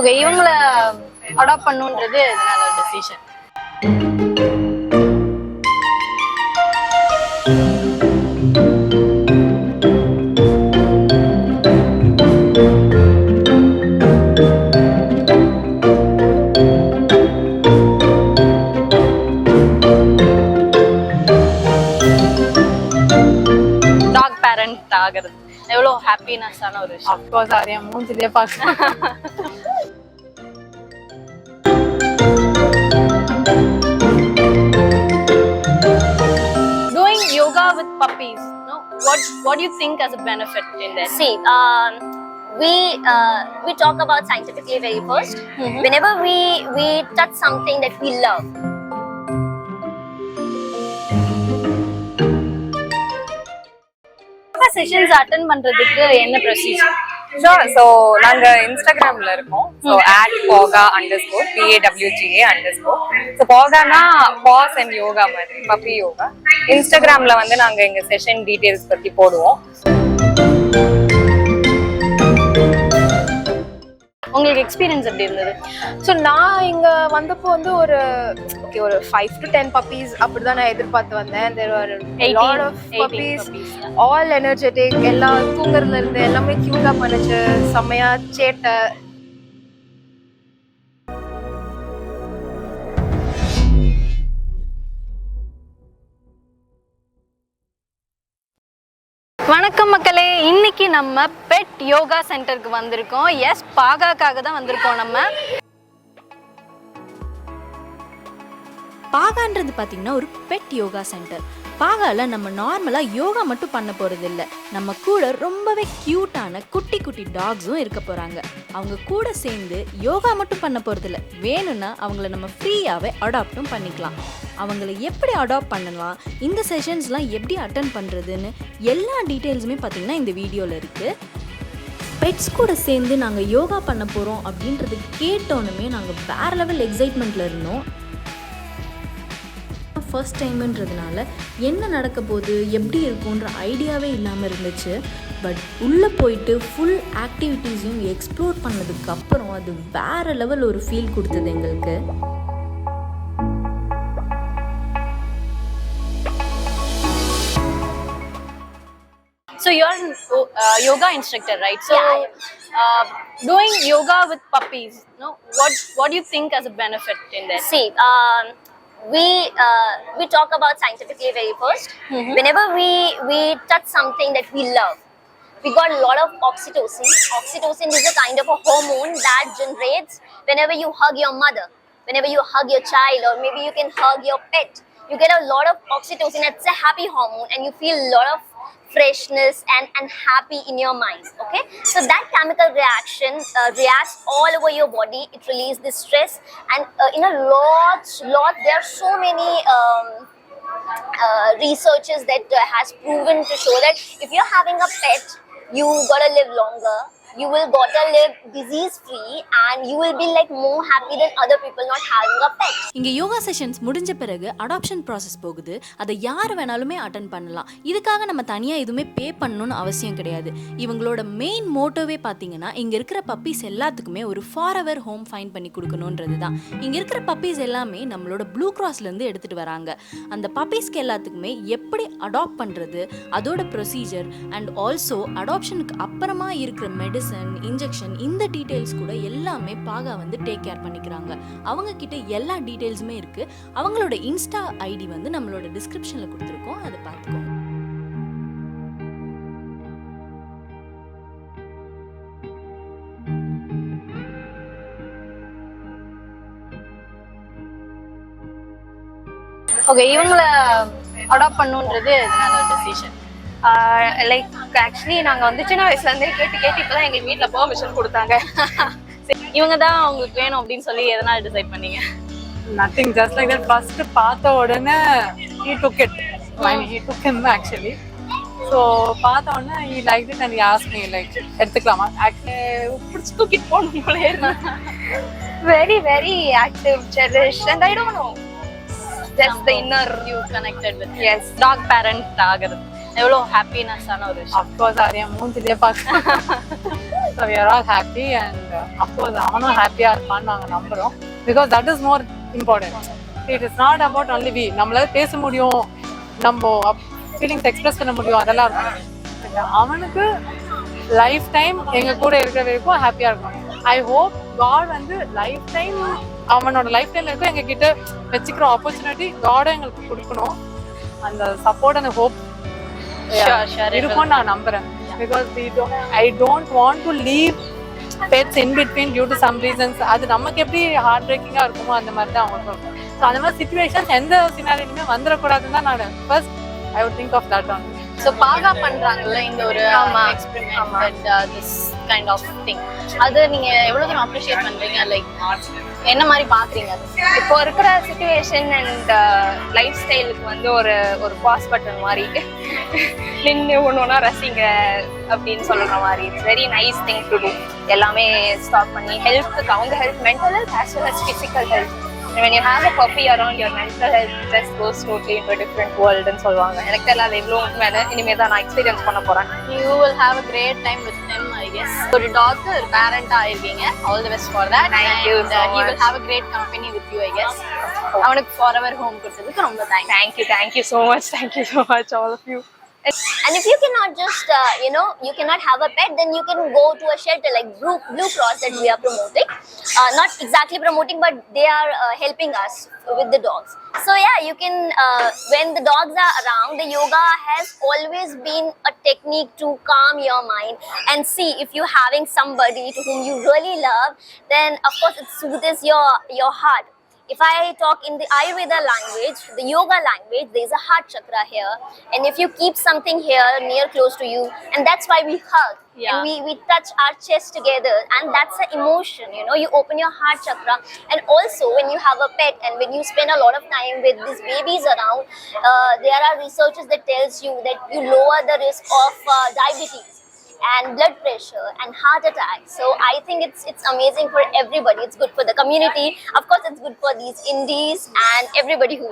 Okay, இவங்கள adapt பண்ணுன்றது எதனால decision? Talk parent ஆகிறது எவ்வளோ ஹாப்பினஸான ஒரு விஷயம். அஃப்கோர்ஸ் அது என் மூஞ்சிலே பார்க்கலாம். Doing yoga with puppies, no? What do you think as a benefit in that? See, we talk about scientifically very first. Whenever we touch something that we love. Sessions attend பண்றதுக்கு என்ன procedure? Sure. So நாங்க இன்ஸ்டாகிராம்ல இருக்கோம். So @pawga_PAWGA_. So pawgana paws and yoga மாதிரி puppy yoga. இன்ஸ்டாகிராம்ல வந்து நாங்க எங்க செஷன் டீடைல்ஸ் பத்தி போடுவோம். உங்களுக்கு எக்ஸ்பீரியன்ஸ் எப்படி இருந்தது? ஸோ நான் இங்கே வந்தப்போ வந்து ஒரு 5 to 10 puppies அப்படிதான் நான் எதிர்பார்த்து வந்தேன். There were a lot of puppies, all energetic, எல்லாம் தூங்குறதுல இருந்து எல்லாமே கியூட்டா பண்ணுச்சு, செம்மையா சேட்டை. வணக்கம் மக்களே, இன்னைக்கு நம்ம பெட் யோகா சென்டருக்கு வந்திருக்கோம். எஸ், பாகாக்காக தான் வந்திருக்கோம். நம்ம பாகான்றது பார்த்தீங்கன்னா ஒரு பெட் யோகா சென்டர். பாகால நம்ம நார்மலாக யோகா மட்டும் பண்ண போகிறது இல்லை, நம்ம கூட ரொம்பவே க்யூட்டான குட்டி குட்டி டாக்ஸும் இருக்க போகிறாங்க. அவங்க கூட சேர்ந்து யோகா மட்டும் பண்ண போகிறது இல்லை, வேணும்னா அவங்கள நம்ம ஃப்ரீயாகவே அடாப்டும் பண்ணிக்கலாம். அவங்கள எப்படி அடாப்ட் பண்ணலாம், இந்த செஷன்ஸ்லாம் எப்படி அட்டன் பண்ணுறதுன்னு எல்லா டீட்டெயில்ஸுமே பார்த்திங்கன்னா இந்த வீடியோவில் இருக்குது. பெட்ஸ் கூட சேர்ந்து நாங்கள் யோகா பண்ண போகிறோம் அப்படின்றது கேட்டோன்னுமே நாங்கள் வேறு லெவல் எக்ஸைட்மெண்ட்டில் இருந்தோம். ஃபர்ஸ்ட் டைமுன்றதுனால என்ன நடக்க போகுது, எப்படி இருக்குன்ற ஐடியாவே இல்லாமல் இருந்துச்சு. பட் உள்ளே போயிட்டு ஃபுல் ஆக்டிவிட்டீஸையும் எக்ஸ்ப்ளோர் பண்ணதுக்கப்புறம் அது வேறு லெவல் ஒரு ஃபீல் கொடுத்தது எங்களுக்கு. So you're a yoga instructor, right? So doing yoga with puppies, no? What do you think as a benefit in that? See, we talk about scientifically very first. Whenever we touch something that we love, we got a lot of oxytocin. Oxytocin is a kind of a hormone that generates whenever you hug your mother, whenever you hug your child, or maybe you can hug your pet. You get a lot of oxytocin. It's a happy hormone, and you feel a lot of freshness and happy in your mind. Okay, so that chemical reaction reacts all over your body. It releases the stress, and in a lot there are so many researches that has proven to show that if you're having a pet, you gotta live longer, you will gotta live disease free, and you will be like more happy than other people not having a pet. இங்க yoga sessions முடிஞ்ச பிறகு adoption process போகுது. அதை யார் வேணாலுமே attend பண்ணலாம். இதுக்காக நம்ம தனியா எதுவுமே பே பண்ணணும்னு அவசியம் கிடையாது. இவங்களோட மெயின் மோட்டோவே பாத்தீங்கன்னா இங்க இருக்கிற பப்பீஸ் எல்லாத்துக்குமே ஒரு ஃபாரெவர் ஹோம் ஃபைண்ட் பண்ணி கொடுக்கணும்ன்றது தான். இங்க இருக்கிற பப்பீஸ் எல்லாமே நம்மளோட ப்ளூ கிராஸ்ல இருந்து எடுத்துட்டு வராங்க. அந்த பப்பீஸ்க்கு எல்லாத்துக்குமே எப்படி அடாப்ட் பண்றது, அதோட ப்ரொசீஜர் அண்ட் ஆல்சோ அடாப்ஷனுக்கு அப்புறமா இருக்கிற இன்ஜெக்ஷன், இந்த டீடைல்ஸ் கூட எல்லாமே பாகா வந்து டேக் கேர் பண்ணிக்கிறாங்க. அவங்க கிட்ட எல்லா டீடைல்ஸுமே இருக்கு. அவங்களோட இன்ஸ்டா ஐடி வந்து நம்மளோட டிஸ்கிரிப்ஷன்ல கொடுத்துருக்கோம், அதை பார்த்துக்கோங்க. ஓகே, இவங்கள அடாப்ட் பண்ணுன்றது எதனால டெசிஷன்? லைக் ஆக்சுவலி நாங்கள் வந்து சின்ன வயசுலேருந்தே கேட்டு இப்போதான் எங்கள் வீட்டில் பெர்மிஷன் கொடுத்தாங்க. இவங்க தான் உங்களுக்கு வேணும் அப்படின்னு சொல்லி எதனால டிசைட் பண்ணீங்க? Nothing, just like that. First பார்த்த உடனே he took it. He took him actually. So பார்த்த உடனே he liked it and he asked me like எடுத்துக்கலாமா? பிடிச்சி தூக்கிட்டு போகணும் போல. Very very active, cherished, and I don't know, just the inner you connected with. Yes, dog parent ஆகிறது. எவ்வளோ ஹாப்பினஸ்ஸான ஒரு விஷயம். அஃப்கோர்ஸ் அது என் மூஞ்சிலே பார்க்க so we are all happy and of course அவனும் ஹாப்பியாக இருப்பான்னு நாங்கள் நம்புகிறோம். Because that is more important. It is not about only we. நம்மளால பேச முடியும், நம்ம ஃபீலிங்ஸ் எக்ஸ்பிரஸ் பண்ண முடியும், அதெல்லாம் இருக்கும். அவனுக்கு லைஃப் டைம் எங்கள் கூட இருக்கிற வரைக்கும் ஹாப்பியாக இருக்கும். ஐ ஹோப் காட் வந்து லைஃப் டைம் அவனோட லைஃப் டைம் இருக்கும் எங்ககிட்ட வச்சுக்கிற ஆப்பர்ச்சுனிட்டி காடும் எங்களுக்கு கொடுக்கணும். அந்த சப்போர்ட் அந்த ஹோப் இருக்கும்னு நான் நம்புறேன். Because I don't want to leave pets in between due to some reasons. அது நமக்கு எப்படி ஹார்ட் பிரேக்கிங்காக இருக்குமோ அந்த மாதிரி தான் அவங்களுக்கு இருக்கும். ஸோ அந்த மாதிரி சுச்சுவேஷன்ஸ் எந்த சினாரியுமே வந்துடக்கூடாதுன்னு தான் நான் first I would think of that only. So பாகா பண்றாங்கல்ல இந்த ஒரு experiment this kind of thing, அது நீங்க எவ்வளவு தூரம் அப்ரிஷியேட் பண்றீங்க? லைக் என்ன மாதிரி பாக்குறீங்க அது? இப்போ இருக்கிற சிச்சுவேஷன் அண்ட் லைஃப் ஸ்டைலுக்கு வந்து ஒரு ஒரு பாஸ் பட்டன் மாதிரி நின்று ஒன்று ரசிங்க அப்படின்னு சொல்ற மாதிரி it's very nice thing to do. எல்லாமே ஸ்டாப் பண்ணி ஹெல்த்துக்கு அவங்க health, mental health as well as physical health. When you have a puppy around, your mental health just goes totally into a different world ன்னு சொல்லுவாங்க. எனக்கு தெரியல எவ்வளோ உண்மையான, இனிமே தான் நான் எக்ஸ்பீரியன்ஸ் பண்ண போறேன். You will have a great time with him, I guess. ஒரு டாக் ஒரு பேரண்டா இருக்கீங்க. All the best for that. Thank you so he will much. have a great company with you, I guess. அவனுக்கு forever home கொடுத்ததுக்கு ரொம்ப thanks. Thank you so much all of you. And if you cannot just, you cannot have a pet, then you can go to a shelter like Blue Cross that we are promoting. Not exactly promoting, but they are helping us with the dogs. So yeah, you can, when the dogs are around, the yoga has always been a technique to calm your mind and see if you're having somebody to whom you really love, then of course it soothes your heart. If I talk in the Ayurveda language, the yoga language, there is a heart chakra here. And if you keep something here near close to you, and that's why we hug. Yeah. And we touch our chest together. And that's an emotion, you open your heart chakra. And also when you have a pet and when you spend a lot of time with these babies around, there are researches that tells you that you lower the risk of diabetes and blood pressure and heart attack. So I think it's amazing for everybody. It's good for the community. Of course, it's good for these indies and everybody who